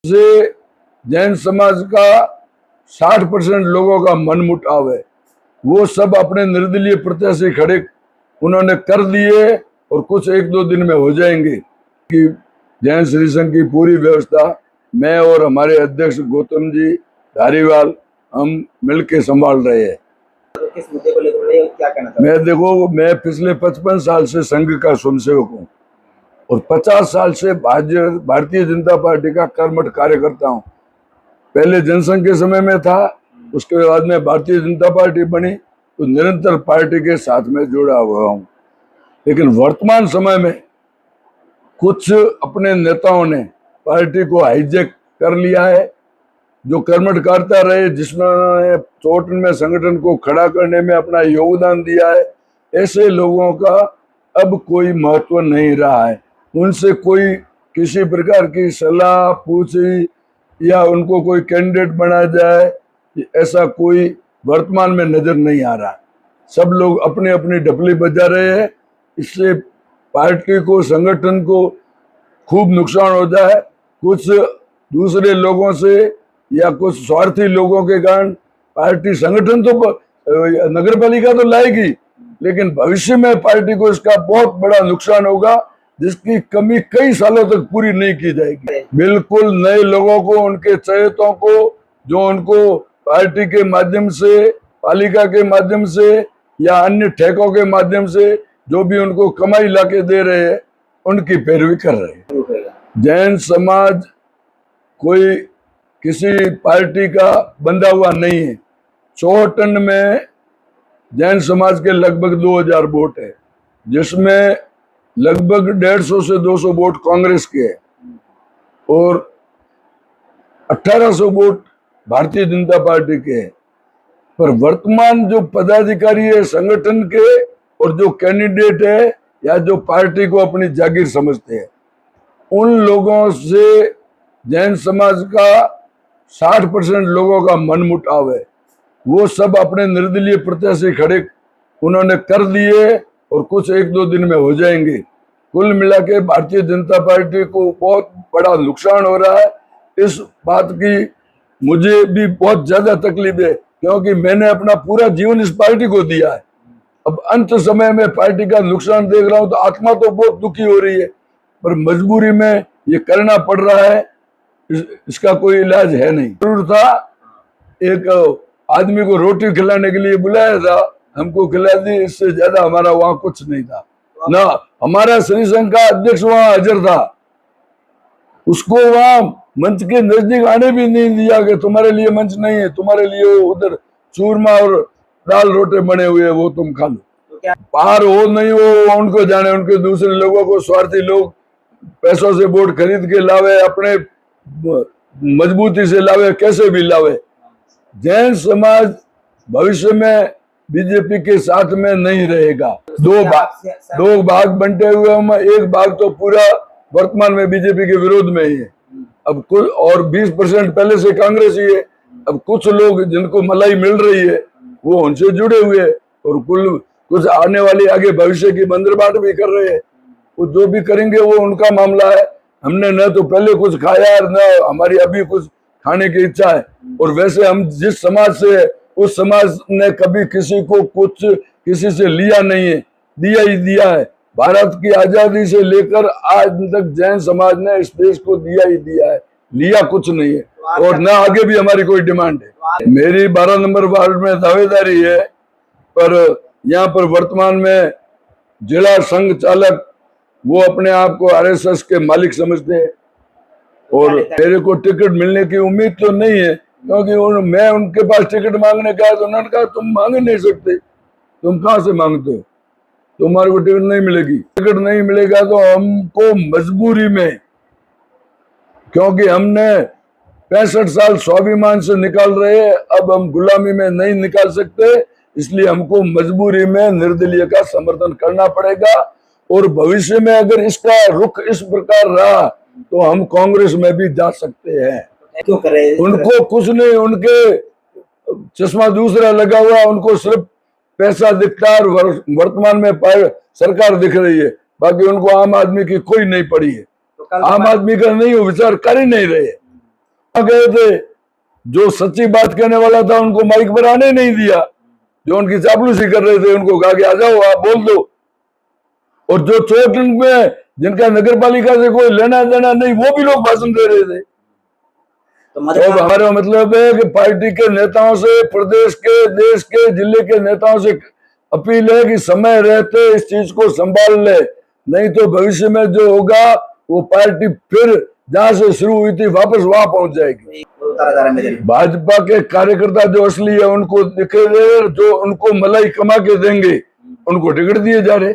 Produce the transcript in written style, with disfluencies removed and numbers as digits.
से जैन समाज का 60% लोगों का मन मुटाव है। वो सब अपने निर्दलीय प्रत्याशी खड़े उन्होंने कर दिए और कुछ 1-2 दिन में हो जाएंगे कि जैन श्री संघ की पूरी व्यवस्था मैं और हमारे अध्यक्ष गौतम जी धारीवाल हम मिलकर संभाल रहे हैं। तो किस मुद्दे को लेकर क्या कहना चाहते हैं? मैं पिछले 55 साल से संघ का स्वयंसेवक हूँ और 50 साल से भारतीय जनता पार्टी का कर्मठ कार्यकर्ता हूँ। पहले जनसंघ के समय में था, उसके बाद में भारतीय जनता पार्टी बनी तो निरंतर पार्टी के साथ में जुड़ा हुआ हूँ। लेकिन वर्तमान समय में कुछ अपने नेताओं ने पार्टी को हाईजैक कर लिया है। जो कर्मठ करता रहे, जिसमें उन्होंने चोटन में संगठन को खड़ा करने में अपना योगदान दिया है, ऐसे लोगों का अब कोई महत्व नहीं रहा है। उनसे कोई किसी प्रकार की सलाह पूछी या उनको कोई कैंडिडेट बनाया जाए, ऐसा कोई वर्तमान में नजर नहीं आ रहा। सब लोग अपनी अपनी ढपली बजा रहे हैं। इससे पार्टी को, संगठन को खूब नुकसान होता है। कुछ दूसरे लोगों से या कुछ स्वार्थी लोगों के कारण पार्टी, संगठन तो नगर पालिका तो लाएगी, लेकिन भविष्य में पार्टी को इसका बहुत बड़ा नुकसान होगा, जिसकी कमी कई सालों तक पूरी नहीं की जाएगी। बिल्कुल नए लोगों को, उनके चहेतों को, जो उनको पार्टी के माध्यम से, पालिका के माध्यम से या अन्य ठेकों के माध्यम से जो भी उनको कमाई लाके दे रहे हैं, उनकी पैरवी कर रहे हैं। जैन समाज कोई किसी पार्टी का बंधा हुआ नहीं है। चौहटन में जैन समाज के लगभग 2000 वोट है, जिसमें लगभग 150 से 200 वोट कांग्रेस के है और 1800 वोट भारतीय जनता पार्टी के है। पर वर्तमान जो पदाधिकारी है संगठन के और जो कैंडिडेट है या जो पार्टी को अपनी जागीर समझते हैं, उन लोगों से जैन समाज का 60% लोगों का मन मुटाव है। वो सब अपने निर्दलीय प्रत्याशी खड़े उन्होंने कर दिए और कुछ 1-2 दिन में हो जाएंगे। कुल मिला के भारतीय जनता पार्टी को बहुत बड़ा नुकसान हो रहा है। इस बात की मुझे भी बहुत ज्यादा तकलीफ है, क्योंकि मैंने अपना पूरा जीवन इस पार्टी को दिया है। अब अंत समय में पार्टी का नुकसान देख रहा हूं तो आत्मा तो बहुत दुखी हो रही है, पर मजबूरी में ये करना पड़ रहा है। इसका कोई इलाज है नहीं। जरूर था, एक आदमी को रोटी खिलाने के लिए बुलाया था, हमको खिला दी, इससे ज्यादा हमारा वहां कुछ नहीं था ना। हमारा श्री संघ का अध्यक्ष वहां हाजिर था, उसको वहां मंच के नजदीक आने भी नहीं दिया कि तुम्हारे लिए मंच नहीं है, तुम्हारे लिए वो उधर चूरमा और दाल रोटे बने हुए, वो तुम खा लो। पार हो नहीं हो उनको जाने, उनके दूसरे लोगों को स्वार्थी लोग पैसों से वोट खरीद के लावे, अपने मजबूती से लावे, कैसे भी लावे। जैन समाज भविष्य में बीजेपी के साथ में नहीं रहेगा। दो भाग बंटे हुए हम, एक भाग तो पूरा वर्तमान में बीजेपी के विरोध में ही है। अब कुछ और 20% पहले से कांग्रेस ही है। अब कुछ लोग जिनको मलाई मिल रही है वो उनसे जुड़े हुए हैं और कुछ आने वाली आगे भविष्य की बंदरबाट भी कर रहे हैं। वो जो भी करेंगे वो उनका मामला है। हमने न तो पहले कुछ खाया और न हमारी अभी कुछ खाने की इच्छा है। और वैसे हम जिस समाज से है, उस समाज ने कभी किसी को कुछ किसी से लिया नहीं है, दिया ही दिया है। भारत की आजादी से लेकर आज तक जैन समाज ने इस देश को दिया ही दिया है, लिया कुछ नहीं है और न आगे भी हमारी कोई डिमांड है। मेरी 12 नंबर वार्ड में दावेदारी है, पर यहाँ पर वर्तमान में जिला संघ चालक वो अपने आप को आरएसएस के मालिक समझते हैं और मेरे को टिकट मिलने की उम्मीद तो नहीं है, क्योंकि मैं उनके पास टिकट मांगने का है तो उन्होंने कहा तुम मांग नहीं सकते, तुम कहाँ से मांगते हो, तुम्हारे को टिकट नहीं मिलेगी। टिकट नहीं मिलेगा तो हमको मजबूरी में, क्योंकि हमने 65 साल स्वाभिमान से निकाल रहे हैं, अब हम गुलामी में नहीं निकाल सकते, इसलिए हमको मजबूरी में निर्दलीय का समर्थन करना पड़ेगा। और भविष्य में अगर इसका रुख इस प्रकार रहा तो हम कांग्रेस में भी जा सकते हैं। क्यों करे? उनको कुछ नहीं, उनके चश्मा दूसरा लगा हुआ, उनको सिर्फ पैसा दिखता है और वर्तमान में सरकार दिख रही है, बाकी उनको आम आदमी की कोई नहीं पड़ी है। आम आदमी का नहीं, वो विचार कर ही नहीं रहे। गए थे, जो सच्ची बात कहने वाला था उनको माइक पर आने नहीं दिया, जो उनकी चापलूसी कर रहे थे उनको कहा कि आ जाओ आप बोल दो, और जो चोट में जिनका नगर पालिका से कोई लेना देना नहीं वो भी लोग भाषण दे रहे थे। तो तो हमारा मतलब है कि पार्टी के नेताओं से, प्रदेश के, देश के, जिले के नेताओं से अपील है कि समय रहते इस चीज को संभाल ले, नहीं तो भविष्य में जो होगा वो पार्टी फिर जहां से शुरू हुई थी वापस वहां पहुंच जाएगी। उतारा जा रहा है मेरे। भाजपा के कार्यकर्ता जो असली है उनको दिखे, जो उनको मलाई कमा के देंगे उनको टिकट दिए जा रहे।